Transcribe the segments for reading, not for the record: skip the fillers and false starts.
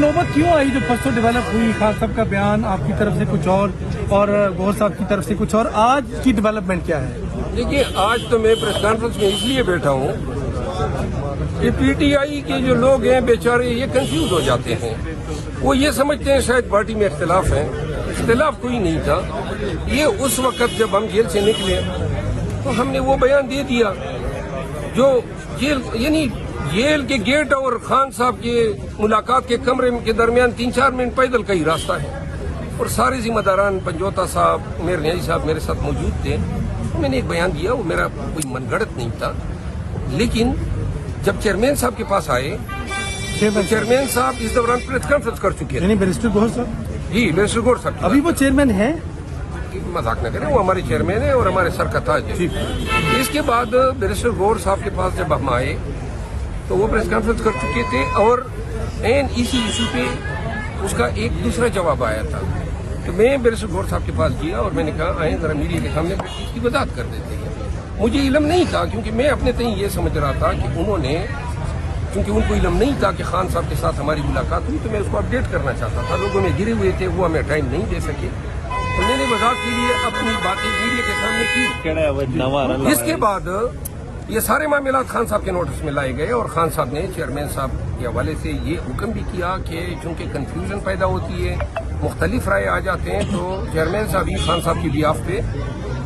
नौबत क्यों आई जो परसों डेवलप हुई? खान साहब का बयान आपकी तरफ से कुछ और गौहर साहब की तरफ से कुछ और, आज की डेवलपमेंट क्या है? देखिए, आज तो मैं प्रेस कॉन्फ्रेंस में इसलिए बैठा हूँ कि पीटीआई के जो लोग हैं बेचारे ये कंफ्यूज हो जाते हैं। वो ये समझते हैं शायद पार्टी में इख्तिलाफ है। इख्तिलाफ कोई नहीं था। ये उस वक्त जब हम जेल से निकले तो हमने वो बयान दे दिया जो जेल के गेट और खान साहब के मुलाकात के कमरे के दरमियान 3-4 मिनट पैदल का ही रास्ता है, और सारे जिम्मेदारान पंजोता साहब, मेरे न्यायी साहब मेरे साथ मौजूद थे। मैंने एक बयान दिया, वो मेरा कोई मनगढ़ंत नहीं था। लेकिन जब चेयरमैन साहब के पास आए तो चेयरमैन साहब इस दौरान प्रेस कॉन्फ्रेंस कर चुके थे। बैरिस्टर गौहर साहब? जी, बैरिस्टर गौहर साहब। अभी वो चेयरमैन है? मजाक न करें, वो हमारे चेयरमैन है और हमारे सर का ताज है। इसके बाद बैरिस्टर गौहर साहब के पास जब हम आए तो वो प्रेस कॉन्फ्रेंस कर चुके थे, और एन इसी इशू पे उसका एक दूसरा जवाब आया था। तो मैं बैरिस्टर गौहर साहब के पास गया और मैंने कहा, आए जरा मीडिया के सामने इसकी वजाहत कर देते हैं। मुझे इल्म नहीं था, क्योंकि मैं अपने तय ये समझ रहा था कि उन्होंने, क्योंकि उनको इल्म नहीं था कि खान साहब के साथ हमारी मुलाकात हुई, तो मैं उसको अपडेट करना चाहता था। लोगों में गिरे हुए थे, वो हमें टाइम नहीं दे सके, तो मैंने वजाहत के लिए अपनी बातें मीडिया के सामने की। इसके बाद ये सारे मामलात खान साहब के नोटिस में लाए गए, और खान साहब ने चेयरमैन साहब के हवाले से ये हुक्म भी किया कि चूंकि कंफ्यूजन पैदा होती है, मुख्तलिफ राय आ जाते हैं, तो चेयरमैन साहब ही खान साहब की बिहाफ पे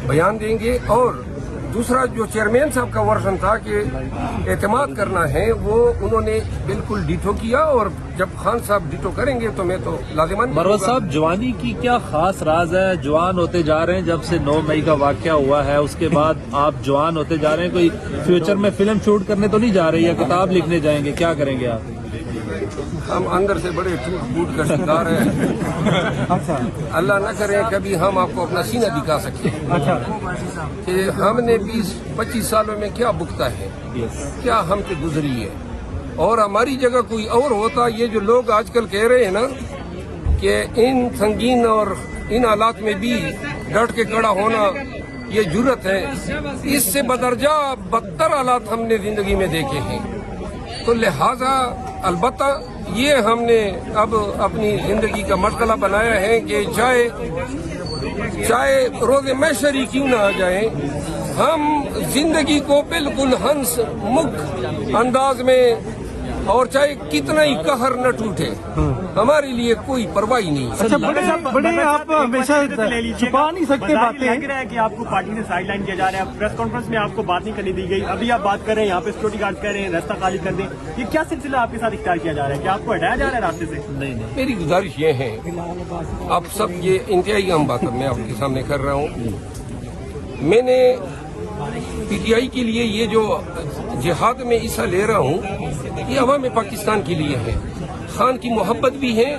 बयान देंगे। और दूसरा जो चेयरमैन साहब का वर्जन था कि एतमाद करना है, वो उन्होंने बिल्कुल डिटो किया, और जब खान साहब डिटो करेंगे तो मैं तो लाजिमन। मरवत साहब, जवानी की क्या खास राज है? जवान होते जा रहे हैं, जब से 9 मई का वाकया हुआ है उसके बाद आप जवान होते जा रहे हैं। कोई फ्यूचर में फिल्म शूट करने तो नहीं जा रही है, किताब लिखने जाएंगे, क्या करेंगे आप? हम अंदर से बड़े टूट फूट का शिकार हैं। अल्लाह न करे कभी हम आपको अपना सीना दिखा सके कि हमने 20-25 सालों में क्या भुगता है, क्या हम पे गुजरी है, और हमारी जगह कोई और होता। ये जो लोग आजकल कह रहे हैं ना कि इन संगीन और इन हालात में भी डट के खड़ा होना ये जुर्रत है, इससे बदरजा बदतर हालात हमने जिंदगी में देखे हैं। तो लिहाजा अलबत्ता ये हमने अब अपनी जिंदगी का मसला बनाया है कि चाहे रोज़े महशरी क्यों ना आ जाए, हम जिंदगी को बिल्कुल हंस मुख अंदाज में, और चाहे कितना ही कहर न टूटे, हमारे लिए कोई परवाह नहीं है। अच्छा, बड़े आप हमेशा छुपा नहीं सकते बातें। लग रहा है कि आपको पार्टी से साइडलाइन किया जा रहा है। प्रेस कॉन्फ्रेंस में आपको बात नहीं करने दी गई, अभी आप बात कर रहे हैं, यहाँ पे सिक्योरिटी गार्ड कह रहे हैं रास्ता खाली कर दें। ये क्या सिलसिला आपके साथ इख्तियार किया जा रहा है? क्या आपको हटाया जा रहा है रास्ते से? नहीं। मेरी गुजारिश ये है, आप सब ये इंतहाई अहम बात मैं आपके सामने कर रहा हूँ। मैंने पीटीआई के लिए ये जो जिहाद में हिस्सा ले रहा हूँ, ये अवाम पाकिस्तान के लिए है। खान की मोहब्बत भी है।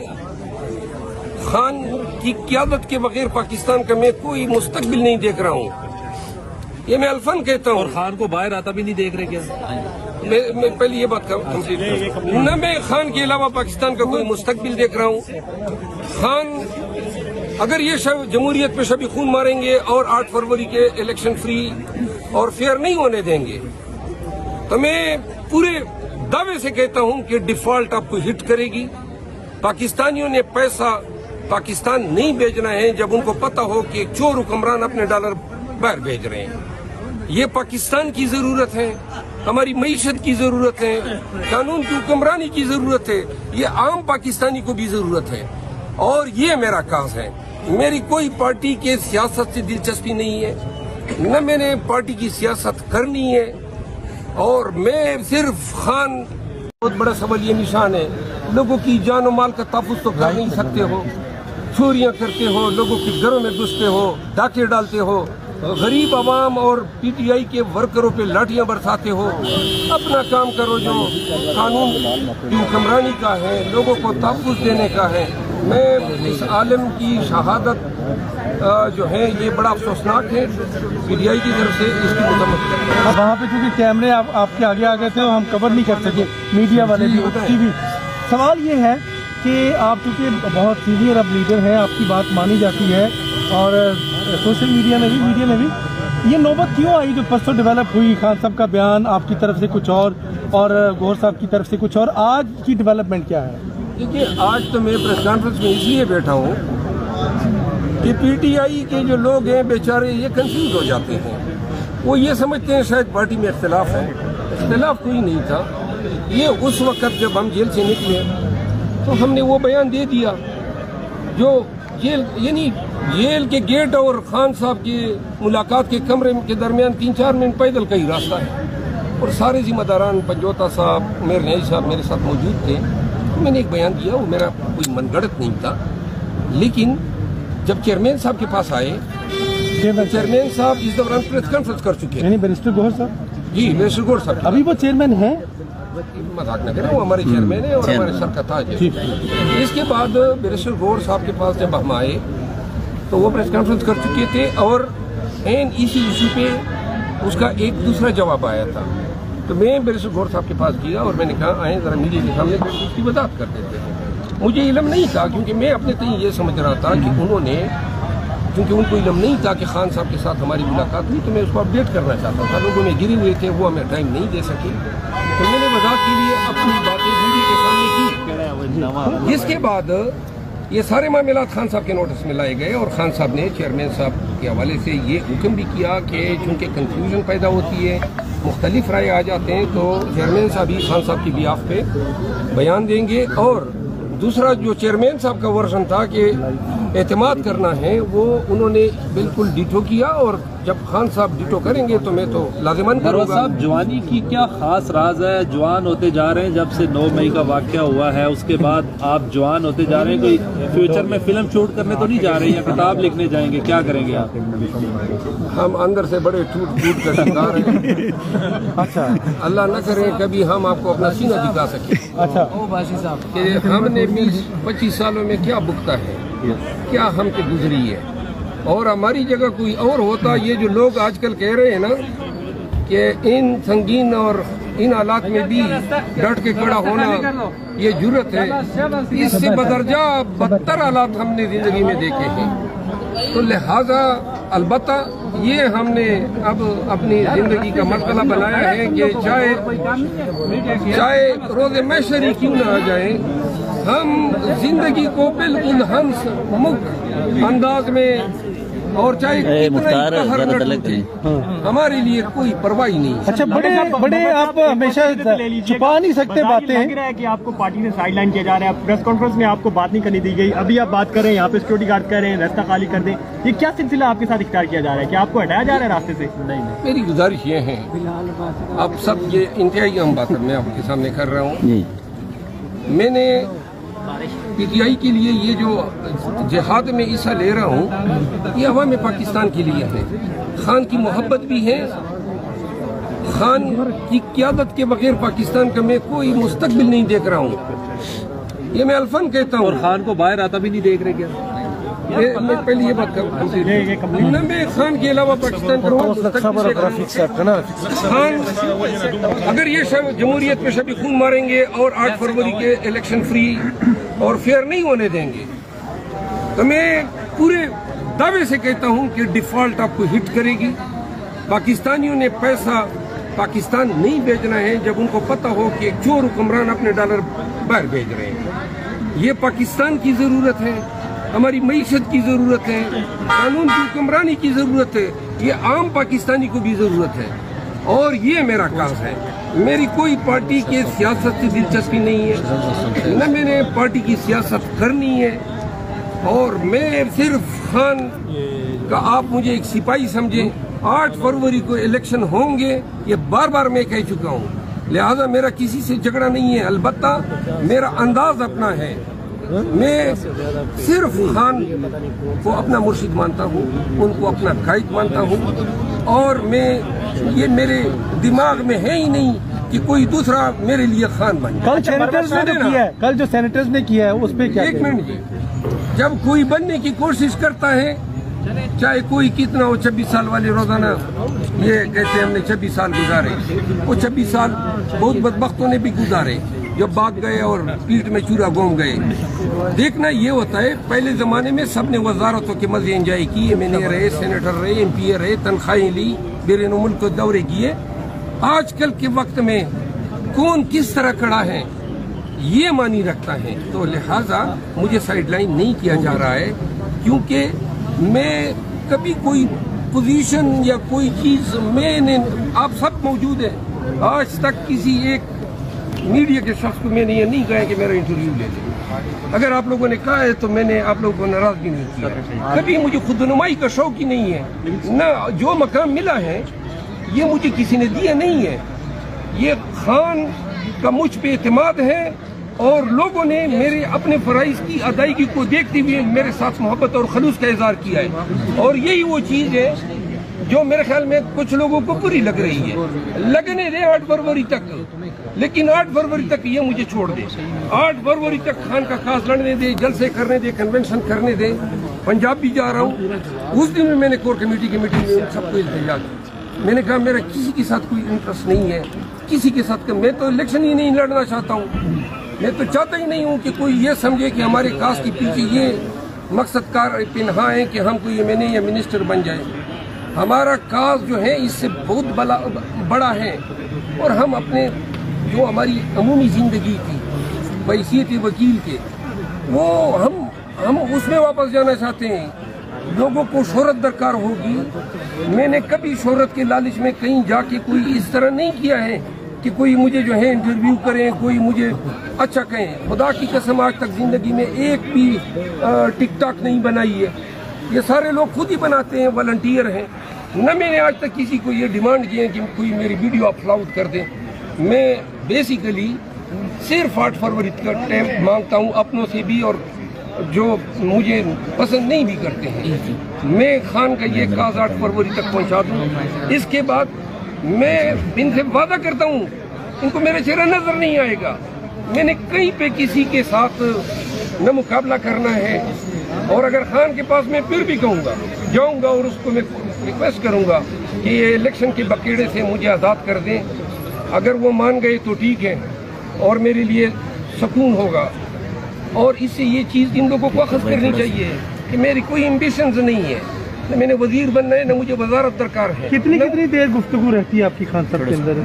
खान की क़यादत के बगैर पाकिस्तान का मैं कोई मुस्तकबिल नहीं देख रहा हूँ, ये मैं अल्फन कहता हूँ। और खान को बाहर आता भी नहीं देख रहे क्या? मैं पहले ये बात कंप्लीट करूँ, न मैं खान के अलावा पाकिस्तान का कोई मुस्तकबिल देख रहा हूँ। खान अगर ये जमहूरियत पे शबी खून मारेंगे और 8 फरवरी के इलेक्शन फ्री और फेयर नहीं होने देंगे, तो मैं पूरे दावे से कहता हूं कि डिफॉल्ट आपको हिट करेगी। पाकिस्तानियों ने पैसा पाकिस्तान नहीं भेजना है जब उनको पता हो कि चोर हुक्मरान अपने डॉलर बाहर भेज रहे हैं। ये पाकिस्तान की जरूरत है, हमारी मईशत की जरूरत है, कानून की हुक्मरानी की जरूरत है, ये आम पाकिस्तानी को भी जरूरत है। और ये मेरा काज है। मेरी कोई पार्टी के सियासत से दिलचस्पी नहीं है, न मैंने पार्टी की सियासत करनी है, और मैं सिर्फ खान। बहुत बड़ा सवाल ये निशान है, लोगों की जान और माल का तहफ़्फ़ुज़ तो कर नहीं सकते हो, चोरियां करते हो, लोगों के घरों में घुसते हो, डाके डालते हो, गरीब आवाम और पीटीआई के वर्करों पे लाठियां बरसाते हो। अपना काम करो जो कानून की हुक्मरानी का है, लोगों को तहफ़्फ़ुज़ देने का है। मैं इस आलम की शहादत जो है ये बड़ा अफसोसनाक है पीटीआई की तरफ से, इसकी मजम्मत करते हैं। वहाँ पे क्योंकि कैमरे आपके आगे आ गए थे और हम कवर नहीं कर सके, मीडिया वाले भी टीवी। सवाल ये है कि आप क्योंकि बहुत सीनियर अब लीडर हैं, आपकी बात मानी जाती है, और सोशल मीडिया में भी ये नौबत क्यों आई जो परसों डेवलप हुई? खान साहब का बयान आपकी तरफ से कुछ और गौहर साहब की तरफ से कुछ और, आज की डेवलपमेंट क्या है? دیکھیے آج تو میں پریس کانفرنس میں اس لیے بیٹھا ہوں کہ پی ٹی آئی کے جو لوگ ہیں بیچارے یہ کنفیوز ہو جاتے ہیں. وہ یہ سمجھتے ہیں شاید پارٹی میں اختلاف ہے. اختلاف کوئی نہیں تھا. یہ اس وقت جب ہم جیل سے نکلے تو ہم نے وہ بیان دے دیا جو جیل یعنی جیل کے گیٹ اور خان صاحب کی ملاقات کے کمرے کے درمیان 3-4 منٹ پیدل کا ہی راستہ ہے. اور سارے ذمہ داران پنجوتا صاحب عمیر نیائی صاحب میرے ساتھ موجود تھے. میں نے ایک بیان دیا, وہ میرا کوئی من گڑت نہیں تھا. لیکن جب چیئرمین صاحب کے پاس آئے, چیئرمین صاحب اس دوران پریس کانفرنس کر چکے یعنی بیرسٹر گوہر صاحب. جی بیرسٹر گوہر صاحب ابھی وہ چیئرمین ہیں, مذاق نہ کریں, وہ ہمارے چیئرمین ہیں اور ہمارے سر کا تاج ہے. اس کے بعد بیرسٹر گوہر صاحب کے پاس جب ہم آئے تو وہ پریس کانفرنس کر چکے تھے اور اسی ایشو پہ اس کا ایک دوسرا جواب آیا تھا. تو میں بیرسٹر گوہر صاحب کے پاس گیا اور میں نے کہا آئیں ذرا میڈیا کے سامنے بیٹھ کے اس کی وضاحت کر دیتے ہیں. مجھے علم نہیں تھا کیونکہ میں اپنے تئیں یہ سمجھ رہا تھا کہ انہوں نے, کیونکہ ان کو علم نہیں تھا کہ خان صاحب کے ساتھ ہماری ملاقات ہوئی, تو میں اس کو اپڈیٹ کرنا چاہتا تھا. لوگوں میں گرے ہوئے تھے, وہ ہمیں ٹائم نہیں دے سکے, تو میں نے وضاحت کے لیے اپنی باتیں میڈیا کے سامنے کی. اس کے بعد یہ سارے معاملات خان صاحب کے نوٹس میں لائے گئے اور خان صاحب نے چیئرمین صاحب کے حوالے سے یہ حکم بھی کیا کہ چونکہ کنفیوژن پیدا ہوتی ہے, مختلف رائے آ جاتے ہیں, تو چیئرمین صاحب ہی خان صاحب کی بیاف پہ بیان دیں گے. اور دوسرا جو چیئرمین صاحب کا ورژن تھا کہ اعتماد کرنا ہے, وہ انہوں نے بالکل ڈیٹو کیا, اور جب خان صاحب ڈیٹو کریں گے تو میں تو لازماً کروں گا. صاحب جوانی کی کیا خاص راز ہے؟ جوان ہوتے جا رہے ہیں جب سے 9 مئی کا واقعہ ہوا ہے, اس کے بعد آپ جوان ہوتے جا رہے ہیں. کوئی فیوچر میں فلم شوٹ کرنے تو نہیں جا رہے یا کتاب لکھنے جائیں گے, کیا کریں گے آپ؟ ہم اندر سے بڑے ٹوٹ کا شکار ہیں. اچھا, اللہ نہ کرے کبھی ہم آپ کو اپنا سینہ دکھا سکیں. اچھا, کہ ہم نے 20-25 سالوں میں کیا بکتا ہے, کیا ہم پہ گزری ہے, اور ہماری جگہ کوئی اور ہوتا. یہ جو لوگ آج کل کہہ رہے ہیں نا کہ ان سنگین اور ان حالات میں بھی ڈٹ کے کھڑا ہونا یہ جرت ہے, اس سے بدرجہ بدتر حالات ہم نے زندگی میں دیکھے ہیں. تو لہذا البتہ یہ ہم نے اب اپنی زندگی کا مسئلہ بنایا ہے کہ چاہے روز محشر ہی کیوں نہ آ جائیں, ہم زندگی کو بالکل ہنس مکھ انداز میں, اور چاہے کتنا ہی قہر نہ ٹوٹے, ہمارے لیے کوئی پرواہ نہیں. اچھا, بڑے آپ ہمیشہ چھپا نہیں سکتے باتیں. لگ رہا ہے کہ آپ کو پارٹی سے سائڈ لائن کیا جا رہا ہے, پریس کانفرنس میں آپ کو بات نہیں کرنے دی گئی, ابھی آپ بات کر رہے ہیں یہاں پہ سیکورٹی گارڈ کر رہے ہیں راستہ خالی کر دیں. یہ کیا سلسلہ آپ کے ساتھ اختیار کیا جا رہا ہے, کہ آپ کو ہٹایا جا رہا ہے راستے سے؟ نہیں, میری گزارش یہ ہے, اب سب یہ انتہائی اہم بات میں آپ کے سامنے کر رہا ہوں. میں نے پی ٹی آئی کے لیے یہ جو جہاد میں حصہ لے رہا ہوں, یہ عوام پاکستان کے لیے ہے. خان کی محبت بھی ہے, خان کی قیادت کے بغیر پاکستان کا میں کوئی مستقبل نہیں دیکھ رہا ہوں, یہ میں الفن کہتا ہوں. اور خان کو باہر آتا بھی نہیں دیکھ رہے کیا؟ میں پہلے یہ بات کروں, میں خان کے علاوہ پاکستان کا خان اگر یہ جمہوریت پہ شبی خون ماریں گے اور 8 فروری کے الیکشن فری اور فیئر نہیں ہونے دیں گے, تو میں پورے دعوے سے کہتا ہوں کہ ڈیفالٹ آپ کو ہٹ کرے گی. پاکستانیوں نے پیسہ پاکستان نہیں بھیجنا ہے جب ان کو پتہ ہو کہ چور حکمران اپنے ڈالر باہر بھیج رہے ہیں. یہ پاکستان کی ضرورت ہے, ہماری معیشت کی ضرورت ہے, قانون کی حکمرانی کی ضرورت ہے, یہ عام پاکستانی کو بھی ضرورت ہے. اور یہ میرا کام ہے. میری کوئی پارٹی کے سیاست سے دلچسپی نہیں ہے, نہ میں نے پارٹی کی سیاست کرنی ہے, اور میں صرف خان کا آپ مجھے ایک سپاہی سمجھیں. 8 فروری کو الیکشن ہوں گے, یہ بار بار میں کہہ چکا ہوں, لہذا میرا کسی سے جھگڑا نہیں ہے. البتہ میرا انداز اپنا ہے, میں صرف خان کو اپنا مرشد مانتا ہوں, ان کو اپنا قائد مانتا ہوں, اور میں یہ میرے دماغ میں ہے ہی نہیں کہ کوئی دوسرا میرے لیے خان بن جائے. کل سینیٹرز نے کیا ہے, کل جو سینیٹرز نے کیا ہے اس پہ کیا؟ ایک منٹ جی, جب کوئی بننے کی کوشش کرتا ہے, چاہے کوئی کتنا ہو, 26 سال والے روزانہ یہ کہتے ہیں ہم نے 26 سال گزارے, وہ 26 سال بہت بدبختوں نے بھی گزارے جو بھاگ گئے اور پیٹ میں چورا گھوم گئے. دیکھنا یہ ہوتا ہے, پہلے زمانے میں سب نے وزارتوں کے مزے انجوائے کیے, میں نے رہے, سینیٹر رہے, ایم پی رہے, تنخواہیں لی, بیرون ملک کو دورے کیے. آج کل کے وقت میں کون کس طرح کھڑا ہے, یہ معنی رکھتا ہے، تو لہٰذا مجھے سائیڈ لائن نہیں کیا جا رہا ہے، کیونکہ میں کبھی کوئی پوزیشن یا کوئی چیز میں نے، آپ سب موجود ہیں، آج تک کسی ایک میڈیا کے شخص کو میں نے یہ نہیں کہا کہ میرا انٹرویو لے لیں۔ اگر آپ لوگوں نے کہا ہے تو میں نے آپ لوگوں کو ناراض بھی نہیں کیا۔ کبھی مجھے خود نمائی کا شوق ہی نہیں ہے، نہ جو مقام ملا ہے یہ مجھے کسی نے دیا نہیں ہے، یہ خان کا مجھ پہ اعتماد ہے، اور لوگوں نے میرے اپنے فرائض کی ادائیگی کو دیکھتے ہوئے میرے ساتھ محبت اور خلوص کا اظہار کیا ہے، اور یہی وہ چیز ہے جو میرے خیال میں کچھ لوگوں کو بری لگ رہی ہے۔ لگنے دے 8 فروری تک، لیکن 8 فروری تک یہ مجھے چھوڑ دے، 8 فروری تک خان کا کاس لڑنے دے، جلسے کرنے دے، کنونشن کرنے دے۔ پنجاب بھی جا رہا ہوں، اس دن میں نے کور کمیٹی کی میٹنگ میں سب کو التجا کی، میں نے کہا میرا کسی کے ساتھ کوئی انٹرسٹ نہیں ہے، کسی کے ساتھ میں تو الیکشن ہی نہیں لڑنا چاہتا ہوں، میں تو چاہتا ہی نہیں ہوں کہ کوئی یہ سمجھے کہ ہمارے کاس کے پیچھے یہ مقصد کار پنہا ہے کہ ہم کوئی ایم این اے یا منسٹر بن جائیں۔ ہمارا کاز جو ہے اس سے بہت بڑا ہے، اور ہم اپنے جو ہماری عمومی زندگی تھی بحیثیت وکیل کے، وہ ہم اس میں واپس جانا چاہتے ہیں۔ لوگوں کو شہرت درکار ہوگی، میں نے کبھی شہرت کے لالچ میں کہیں جا کے کوئی اس طرح نہیں کیا ہے کہ کوئی مجھے جو ہے انٹرویو کریں، کوئی مجھے اچھا کہیں۔ خدا کی قسم آج تک زندگی میں ایک بھی ٹک ٹاک نہیں بنائی ہے، یہ سارے لوگ خود ہی بناتے ہیں، والنٹیئر ہیں۔ نہ میں نے آج تک کسی کو یہ ڈیمانڈ کی ہے کہ کوئی میری ویڈیو اپلوڈ کر دیں۔ میں بیسیکلی صرف 8 فروری کا ٹائم مانگتا ہوں اپنوں سے بھی، اور جو مجھے پسند نہیں بھی کرتے ہیں، میں خان کا یہ کاز 8 فروری تک پہنچا دوں۔ اس کے بعد میں ان سے وعدہ کرتا ہوں ان کو میرا چہرہ نظر نہیں آئے گا۔ میں نے کہیں پہ کسی کے ساتھ نہ مقابلہ کرنا ہے، اور اگر خان کے پاس میں پھر بھی کہوں گا، جاؤں گا اور اس کو میں ریکویسٹ کروں گا کہ یہ الیکشن کے بکیڑے سے مجھے آزاد کر دیں۔ اگر وہ مان گئے تو ٹھیک ہے، اور میرے لیے سکون ہوگا، اور اس سے یہ چیز ان لوگوں کو اخذ کرنی چاہیے کہ میری کوئی ایمبیشنز نہیں ہے، نہ میں نے وزیر بننا ہے، نہ مجھے وزارت درکار ہے۔ کتنی دیر گفتگو رہتی ہے آپ کی خان صاحب کے اندر؟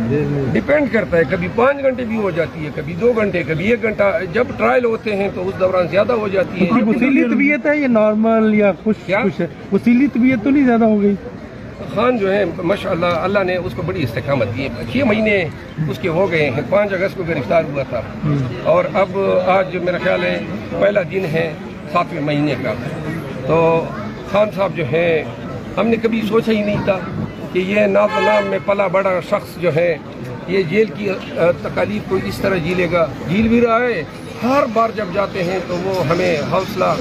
ڈیپینڈ کرتا ہے، کبھی 5 گھنٹے بھی ہو جاتی ہے، کبھی 2 گھنٹے، کبھی 1 گھنٹہ۔ جب ٹرائل ہوتے ہیں تو اس دوران زیادہ ہو جاتی ہے۔ وسیلی طبیعت ہے یا نارمل یا خوش ہے؟ وسیلی طبیعت تو نہیں زیادہ ہو گئی؟ خان جو ہے ماشاءاللہ اللہ نے اس کو بڑی استقامت دی ہے، 6 مہینے اس کے ہو گئے ہیں، 5 اگست کو گرفتار ہوا تھا، اور اب آج میرا خیال ہے پہلا دن ہے 7ویں مہینے کا۔ تو خان صاحب جو ہے، ہم نے کبھی سوچا ہی نہیں تھا کہ یہ ناز و نام میں پلا بڑا شخص جو ہے یہ جیل کی تکالیف کو اس طرح جیلے گا، جیل بھی رہا ہے۔ ہر بار جب جاتے ہیں تو وہ ہمیں حوصلہ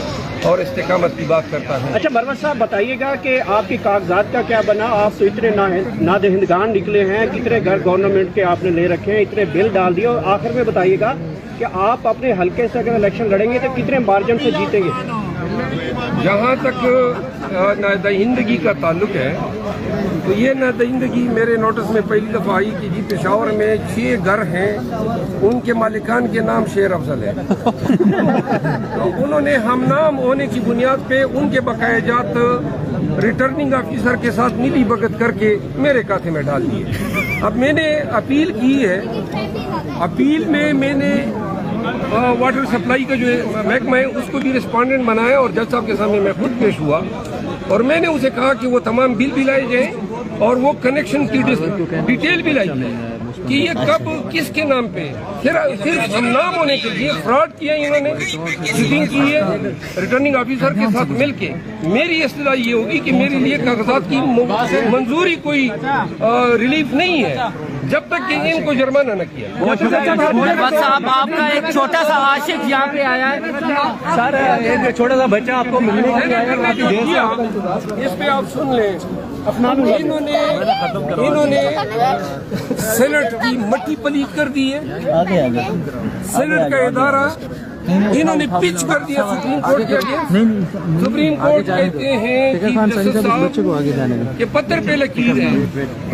اور استقامت کی بات کرتا ہے۔ اچھا مروت صاحب بتائیے گا کہ آپ کی کاغذات کا کیا بنا؟ آپ تو اتنے نادہندگان نکلے ہیں، کتنے گھر گورنمنٹ کے آپ نے لے رکھے ہیں، اتنے بل ڈال دیے، اور آخر میں بتائیے گا کہ آپ اپنے حلقے سے اگر الیکشن لڑیں گے تو کتنے مارجن سے جیتیں گے؟ جہاں تک نادہندگی کا تعلق ہے تو یہ نادہندگی میرے نوٹس میں پہلی دفعہ آئی کہ جی پشاور میں 6 گھر ہیں، ان کے مالکان کے نام شیر افضل ہے۔ تو انہوں نے ہم نام ہونے کی بنیاد پہ ان کے بقایا جات ریٹرننگ آفیسر کے ساتھ ملی بھگت کر کے میرے کھاتے میں ڈال دیے۔ اب میں نے اپیل کی ہے، اپیل میں نے واٹر سپلائی کا جو محکمہ ہے اس کو بھی رسپونڈنٹ بنایا، اور جج صاحب کے سامنے میں خود پیش ہوا، اور میں نے اسے کہا کہ وہ تمام بل بھی لائے جائیں، اور وہ کنیکشن کی ڈیٹیل بھی لائی جائے کہ یہ کب کس کے نام پہ، صرف ہم نام ہونے کے لیے فراڈ کیا انہوں نے، چیٹنگ کی ہے ریٹرننگ آفیسر کے ساتھ مل کے۔ میری اصطلاح یہ ہوگی کہ میرے لیے کاغذات کی منظوری کوئی ریلیف نہیں ہے جب تک کہ ان کو جرمانہ نہ کیا۔ صاحب آپ کا ایک چھوٹا سا عاشق یہاں پہ آیا ہے سر، ایک چھوٹا سا بچہ آپ کو ملنے کے لیے آیا ہے، اس پہ آپ سن لیں، انہوں نے سینٹ کی مٹی پلیت کر دی ہے، سینٹ کا ادارہ انہوں نے پچ کر دیا سپریم کورٹ کے آگے۔ سپریم کورٹ کہتے ہیں کہ پتھر پہ لکیر ہے،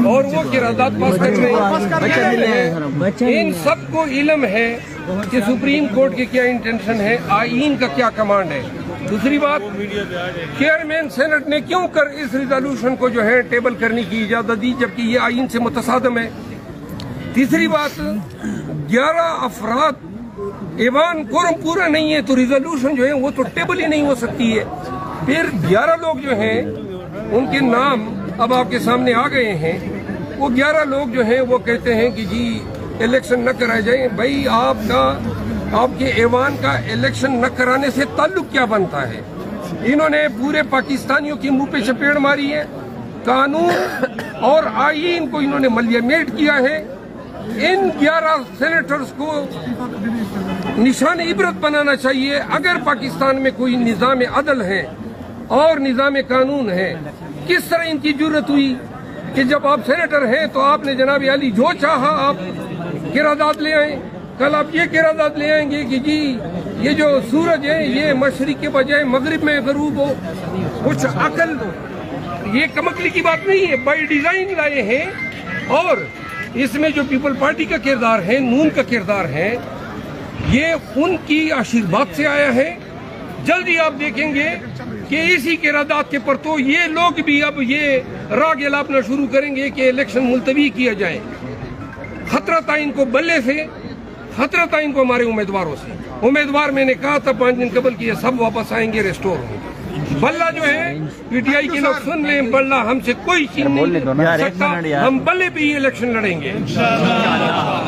اور وہ قرارداد پاس کر رہے ہیں۔ ان سب کو علم ہے کہ سپریم کورٹ کے کیا انٹینشن ہے، آئین کا کیا کمانڈ ہے۔ دوسری بات، چیئرمین سینٹ نے کیوں کر اس ریزولوشن کو جو ہے ٹیبل کرنے کی اجازت دی جبکہ یہ آئین سے متصادم ہے۔ تیسری بات، 11 افراد ईवान कोरम पूरा नहीं है तो रिजोल्यूशन जो है वो तो टेबल ही नहीं हो सकती है। फिर 11 लोग जो हैं उनके नाम अब आपके सामने आ गए हैं। वो 11 लोग जो हैं वो कहते हैं कि जी इलेक्शन न कराए जाए। भाई आपके ईवान का इलेक्शन न कराने से ताल्लुक क्या बनता है? इन्होंने पूरे पाकिस्तानियों के मुंह पे चपेट मारी है। कानून और आईन को इन्होंने मलियामेट किया है। इन 11 सेनेटर्स को निशान इबरत बनाना चाहिए। अगर पाकिस्तान में कोई निज़ाम अदल है और निज़ाम कानून है, किस तरह इनकी जरूरत हुई कि जब आप सेनेटर हैं तो आपने जनाब अली जो चाहा आप किरादाद ले आए। कल आप ये किरादाद ले आएंगे कि जी ये जो सूरज है ये मशरिक के बजाय मगरिब में गरूब हो। कुछ अकल, ये कमकली की बात नहीं है, बाई डिजाइन लाए हैं। और इसमें जो पीपल पार्टी का किरदार है, नून का किरदार है, ये उनकी आशीर्वाद से आया है। जल्दी आप देखेंगे कि इसी किरादाद के पर तो ये लोग भी अब ये राग अलापना शुरू करेंगे कि इलेक्शन मुलतवी किया जाए। खतरा था इनको बल्ले से, खतरा था इनको हमारे उम्मीदवारों से। उम्मीदवार मैंने कहा था 5 दिन कबल कि ये सब वापस आएंगे, रेस्टोर होंगे। बल्ला जो है पीटीआई के लोग सुन लें, बल्ला हमसे कोई चीज नहीं सकता, हम बल्ले पे ही इलेक्शन लड़ेंगे।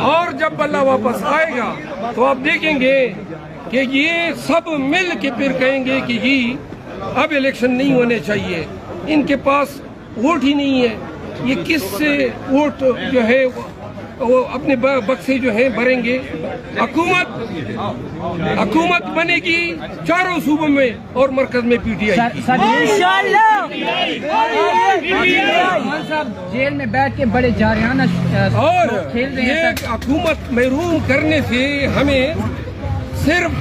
और जब बल्ला वापस आएगा तो आप देखेंगे कि ये सब मिल के फिर कहेंगे कि जी अब इलेक्शन नहीं होने चाहिए। इनके पास वोट ही नहीं है, ये किससे वोट जो है वो अपने बक्से जो है भरेंगे। हुकूमत बनेगी चारों सूबों में और मरकज में पीटीआई। जेल में बैठ के बड़े जारियाना और ये हुकूमत महरूम करने से हमें सिर्फ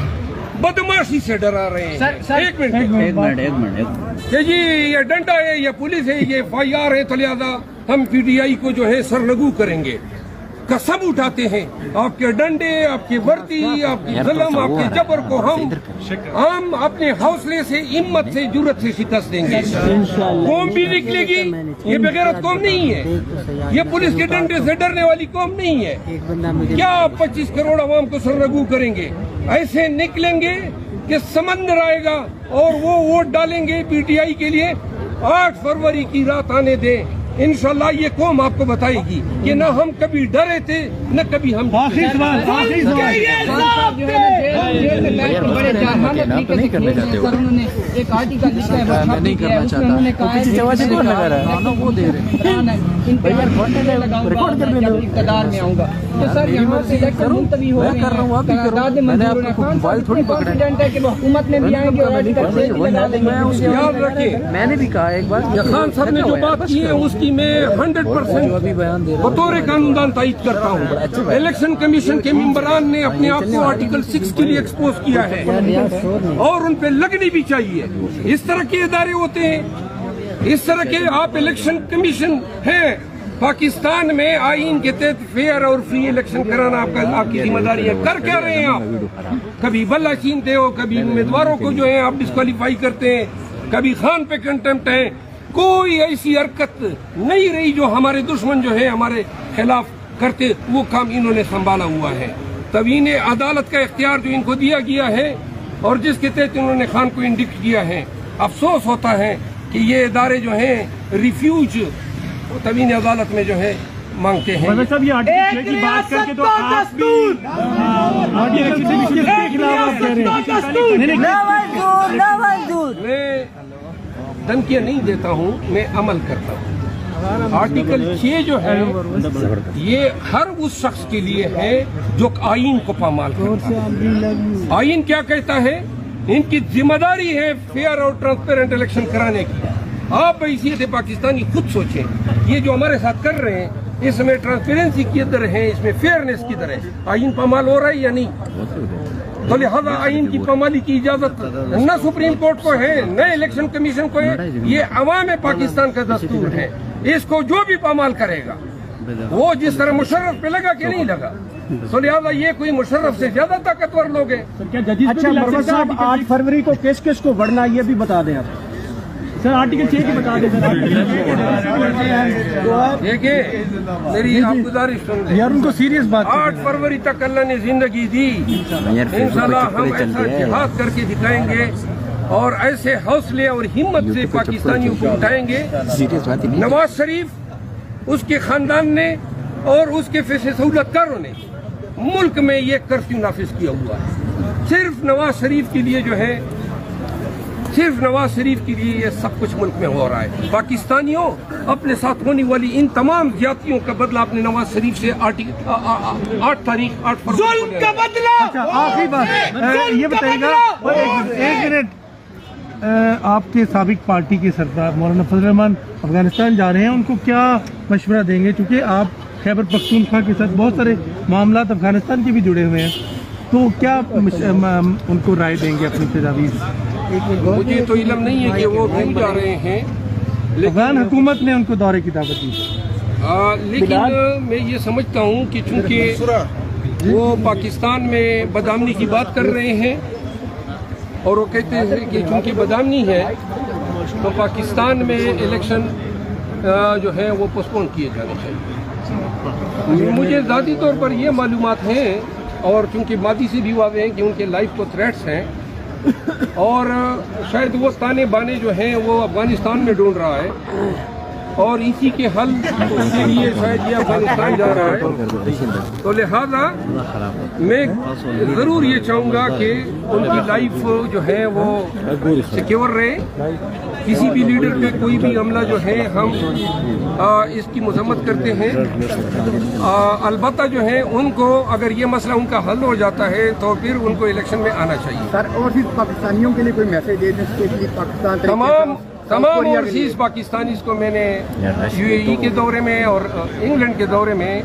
बदमाशी से डरा रहे हैं। एक मिनट कि जी ये डंडा है, ये पुलिस है, ये FIR है, तो लिहाजा हम पीटीआई को जो है सरलगू करेंगे। कसम उठाते हैं आपके डंडे, आपकी वर्दी, आपकी जुल्म, आपके जबर को हम अपने हौसले से, हिम्मत से, जुर्रत से शिकस्त देंगे। कौम भी निकलेगी, ये बेगैरत कौम नहीं है, ये पुलिस के डंडे से डरने वाली कौम नहीं है। क्या 25 करोड़ आवाम को सरलगू करेंगे? ऐसे निकलेंगे कि समंदर आएगा और वो वोट डालेंगे पीटीआई के लिए। 8 फरवरी की रात आने दें, इंशाल्लाह ये कौम आपको बताएगी कि न हम कभी डरे थे न कभी हम एक आर्टिकल लिखा है, मैं नहीं करना चाहता, इक़्तिदार में आऊंगा तो सर यहाँ से इलेक्शन मुलतवी हो रही है कि वो हुकूमत में भी आएंगे और याद रखिए। मैंने भी कहा एक बार, खान साहब ने जो बात की है उसकी मैं 100% बतौर कानूनदान तायीद करता हूँ। इलेक्शन कमीशन के मेंबरान ने अपने आप को आर्टिकल 6 के लिए एक्सपोज किया है और उन पे लगनी भी चाहिए। इस तरह के इदारे होते हैं, इस तरह के आप इलेक्शन कमीशन है। पाकिस्तान में आईन के तहत फेयर और फ्री इलेक्शन कराना आपकी जिम्मेदारी है। कर क्या रहे हैं आप? कभी बल्ला छीनते हो, कभी उम्मीदवारों को जो है आप डिस्क्वालीफाई करते हैं, कभी खान पे कंटेम्प्ट है। कोई ऐसी हरकत नहीं रही जो हमारे दुश्मन जो है हमारे खिलाफ करते, वो काम इन्होंने संभाला हुआ है। तब इन्हें अदालत का इख्तियार जो इनको दिया गया है और जिसके तहत इन्होंने खान को इंडिक्ट किया है, अफसोस होता है कि ये इदारे जो हैं रिफ्यूज तभी इन्हें अदालत में जो है मांगते हैं। सब ये आर्टिकल की बात करके तो आप भी मैं धमकियां नहीं देता हूं, मैं अमल करता हूं। आर्टिकल 6 जो है ये हर उस शख्स के लिए है जो आईन को पामाल करता है। आईन क्या कहता है? इनकी जिम्मेदारी है फेयर और ट्रांसपेरेंट इलेक्शन कराने की। आप हैसियत पाकिस्तानी खुद सोचें, ये जो हमारे साथ कर रहे हैं इसमें ट्रांसपेरेंसी किधर है, इसमें फेयरनेस किधर है? आईन पामाल हो रहा है या नहीं? तो लिहाजा आईन की पामाली की इजाजत न सुप्रीम कोर्ट को है न इलेक्शन कमीशन को है, ये अवाम पाकिस्तान का दस्तूर है। इसको जो भी पामाल करेगा वो जिस तरह मुशर्रफ पे लगा कि नहीं लगा, तो लिहाजा ये कोई मुशर्रफ से ज्यादा ताकतवर लोग हैं। अच्छा, मरवत साहब 8 फरवरी को किस किस को बढ़ना ये भी बता दें आप। सर आर्टिकल 6 की बता दें देखिए मेरी आप गुजारिश सुन लें। यार उनको सीरियस बात 8 फरवरी तक अल्लाह ने जिंदगी दी, इंशाल्लाह हम ऐसा जिहाद करके दिखाएंगे और ऐसे हौसले और हिम्मत से पाकिस्तानियों को उठाएंगे। नवाज शरीफ, उसके खानदान ने और उसके फैसले सहूलतकारों ने मुल्क में ये कर्फ्यू नाफिज किया हुआ है। सिर्फ नवाज शरीफ के लिए जो है, सिर्फ नवाज शरीफ के लिए ये सब कुछ मुल्क में हो रहा है। पाकिस्तानियों, अपने साथ होने वाली इन तमाम ज्यादतियों का बदला अपने नवाज शरीफ से 8 फरवरी का बदला। अच्छा आखिरी बात ये बताइएगा, एक मिनट, आपके साबिक पार्टी के सरदार मौलाना फजल रहमान अफगानिस्तान जा रहे हैं, उनको क्या मशवरा देंगे? क्योंकि आप खैबर पख्तूनख्वा के साथ बहुत सारे मामला अफगानिस्तान के भी जुड़े हुए हैं, तो क्या उनको राय देंगे अपनी तजावीज़? मुझे तो इल्म नहीं है कि वो क्यों जा रहे हैं, अफगान हुकूमत ने उनको दौरे की दावत दी, लेकिन मैं ये समझता हूँ कि चूंकि वो पाकिस्तान में बदआमनी की बात कर रहे हैं और वो कहते हैं कि चूंकि बदआमनी है तो पाकिस्तान में इलेक्शन जो है वो पोस्टपोन किए जाने चाहिए। मुझे ज़ाती तौर पर ये मालूमात हैं और चूंकि मादी से भी वाक़ हैं कि उनके लाइफ को थ्रेट्स हैं और शायद वो ताने बाने जो हैं वो अफगानिस्तान में ढूंढ रहा है और इसी के हल के लिए शायद ये अफगानिस्तान जा रहा है। तो लिहाजा मैं ज़रूर ये चाहूँगा कि उनकी लाइफ जो है वो सिक्योर रहे। किसी भी लीडर पे कोई भी हमला जो है हम इसकी मजम्मत करते हैं। अलबत्ता जो है उनको अगर ये मसला उनका हल हो जाता है तो फिर उनको इलेक्शन में आना चाहिए। सर और फिर पाकिस्तानियों के लिए कोई मैसेज दे दें, स्पेशली पाकिस्तान तमाम ओवरसीज पाकिस्तानीज़ को मैंने यूएई के दौरे में और इंग्लैंड के दौरे में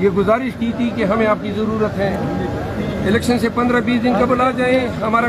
ये गुजारिश की थी कि हमें आपकी ज़रूरत है, इलेक्शन से 15-20 दिन कबल आ जाएं, हमारा